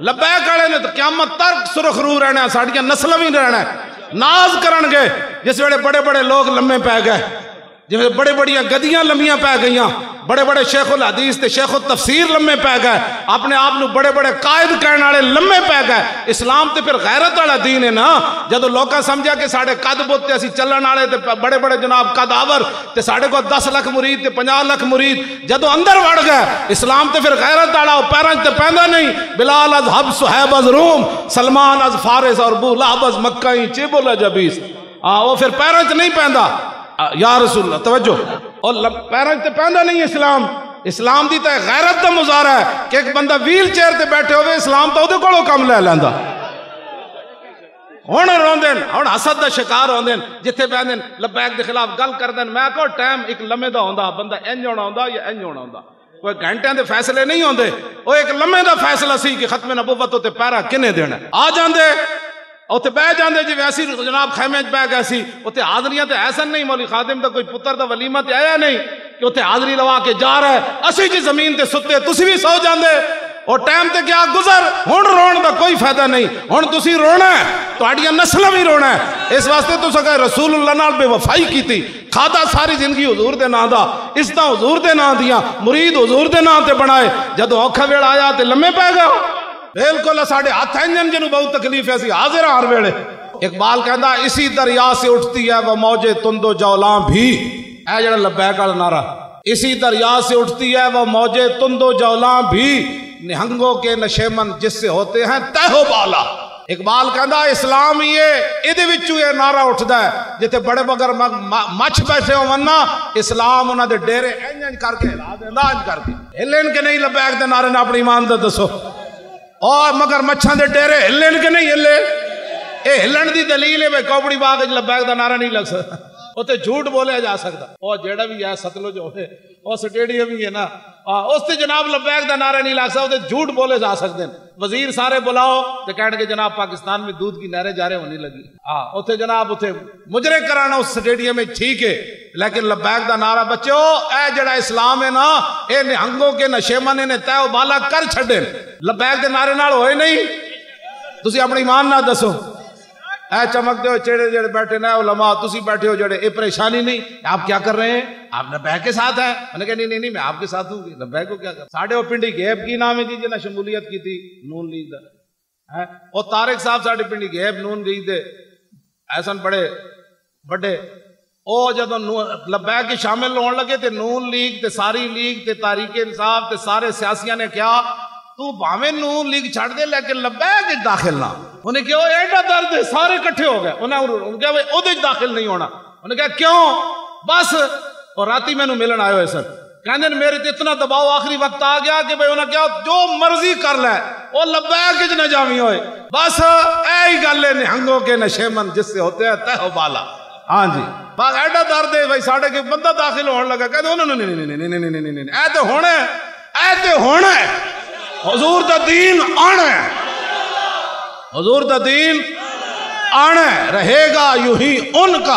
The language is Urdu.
لبیک والے نے تو قیامت تک سرخ رو رہنا ہے، ساڑیاں نسل بھی رہنا ہے، ناز کرن گے جس ویلے بڑے بڑے لوگ لمے پہ گئے، جی بڑے بڑیاں گدیاں لمیاں پہ گئیاں، بڑے بڑے شیخ الحدیث تے شیخ التفسیر لمے پہ گئے، اپنے آپ نو بڑے بڑے قائد کہنے والے لمے پہ گئے۔ اسلام تے پھر غیرت والا دین ہے نا۔ جدو لوکاں سمجھا کہ ساڑے قد بوتے اسی چلن والے تے بڑے بڑے جناب قداور تے ساڑے کو 10 لاکھ مرید تے 50 لاکھ مرید، جدو اندر وڑ گئے اسلام تے پھر غیرت والا او پیراں تے پیندا نہیں۔ بلال از حب، صاحب از روم، سلمان از فارس اور ابو لہب از مکہ چیبل جبیس، وہ پھر پیراں تے نہیں پیندا۔ یا رسول اللہ توجہ، اور پیراں تے پیندا نہیں اسلام۔ اسلام دی تے غیرت دا مظاہرہ ہے کہ ایک بندہ ویل چیئر تے بیٹھے ہوئے اسلام تو دے کولوں کم لے لیندا۔ ہن روندے ہن حسد دا شکار ہوندے جتھے بیندے لبیک دے خلاف گل کردے، میں کہو ٹائم ایک لمحے دا ہوندا، بندہ انج ہونا ہوندا یا انج ہونا ہوندا، کوئی گھنٹیاں دے فیصلے نہیں ہوندے، او ایک لمحے دا فیصلہ سی کہ ختم نبوت تے پیرا کنے دینا۔ آ جاندے اوتے بہ جاندے جی ویسی جناب خیمے چ بہ گئے سی، اوتے حاضریاں تے ایسن نہیں، مولوی خادم دا کوئی پتر دا ولیمہ تے آیا نہیں کہ اوتے حاضری لوا کے جا رہا ہے، اسی جی زمین تے ستے تسی بھی سو جاندے، اور ٹائم تے کیا گزر، ہن رون دا کوئی فائدہ نہیں، ہن تسی رونا ہے، تہاڈیاں نسلاں بھی رونا ہے۔ اس واسطے تساں کہ رسول اللہ نال بے وفائی کیتی، کھادا ساری زندگی حضور دے نام دا، عزتاں حضور دے نام دیاں، مرید حضور دے نام تے بنائے، جدوں اوکھا ویلا آیا تے لمے پے گئے۔ بالکل ساڑھے ہاتھ انجن جنوں بہت تکلیف ہے سی حاضر ہر ویلے۔ اقبال کہندا اسی دریا سے اٹھتی ہے وہ موجے تند و جولاں بھی، اے جڑا لبیک والا نعرہ، اسی دریا سے اٹھتی ہے وہ موجے تند و جولاں بھی، نہنگوں کے نشیمن جس سے ہوتے ہیں تہ و بالا۔ اقبال کہندا اسلام یہ ادھے وچوں یہ نعرہ اٹھدا ہے جتے بڑے بگر مچھ بیٹھے ہون نا، اسلام انہاں دے ڈیرے انج کر کے ہلا دیندا، انج کر کے ہلن کے نہیں لبیک دے نعرے نے اپنی ایمان دا دسو، اور مگر مچھاں دے ڈیرے ہلن کے نہیں ہلے۔ اے ہلن دی دلیل ہے بھئی کوپڑی باغ وچ لبیک دا نعرہ نہیں لگ سکتا، اوتے جھوٹ بولیا جا سکتا، او جیڑا بھی ہے ستلج ہوئے او سٹیڈیم بھی ہے نا، اس تے جناب لبیک دا نعرہ نہیں لگ سکتا، اوتے جھوٹ بولے جا سکتے ہیں۔ وزیر سارے بلاؤ تے کہن کہ جناب پاکستان میں دودھ کی نہریں جارے ہونے لگی، اوتے جناب اوتے مجرے کرانا اس سٹیڈیم میں ٹھیک ہے، لیکن لبیک دا نعرہ بچو اے جڑا اسلام ہے نا، اے نہنگوں کے نشیمن نے تہ و بالا کر چھڈے، لبیک دے نعرے نال ہوئے نہیں۔ تسی اپنی ایمان نہ دسو، اے چمک دے چڑے جڑے بیٹھے نا علماء، تسی بیٹھے ہو جڑے، اے پریشانی نہیں، آپ کیا کر رہے ہیں؟ آپ لبیک کے ساتھ ہیں؟ میں نے کہا نہیں نہیں نہیں میں آپ کے ساتھ ہوں گی، لبیک کو کیا کر ساڑھے وہ پنڈی گیب کی نام ہے جی جنہیں شمولیت کی تھی نون لیگ دا، اور طارق صاحب ساڑھے پنڈی گیب نون لیگ دے ایسن بڑے بڑے، او جدو لبیک کے شامل ہون لگے تے نون لیگ تے ساری لیگ تے تحریک انصاف تے سارے سیاسیاں نے کیا تو بھاویں نون لیگ چھڑ دے لیکن لبیک داخل نہ، انہیں کہا وہ ایڈا درد ہے، سارے کٹھے ہو گئے، انہیں کہا وہ دے داخل نہیں ہونا، انہیں کہا کیوں؟ بس اور راتی میں نوں ملن آئے ہوئے سر، کہندے میرے تے اتنا دباؤ آخری وقت آ گیا کہ بھئی انہیں کہا جو مرضی کر لے، وہ لبیک کچھ نہ جامی ہوئے، بس اے ہی گل ہے نہنگوں کے نشیمن جس سے ہوتے ہیں تہ و بالا۔ ہاں جی بس ایڈا درد ہے بھائی ساڑھے کے بندہ داخل ہونے لگا، کہتے انہوں نے نہیں اے تے ہونا ہے، اے تے ہونا ہے، حضور دا دین آنا ہے، حضور دا دین آنا ہے، رہے گا یوں ہی ان کا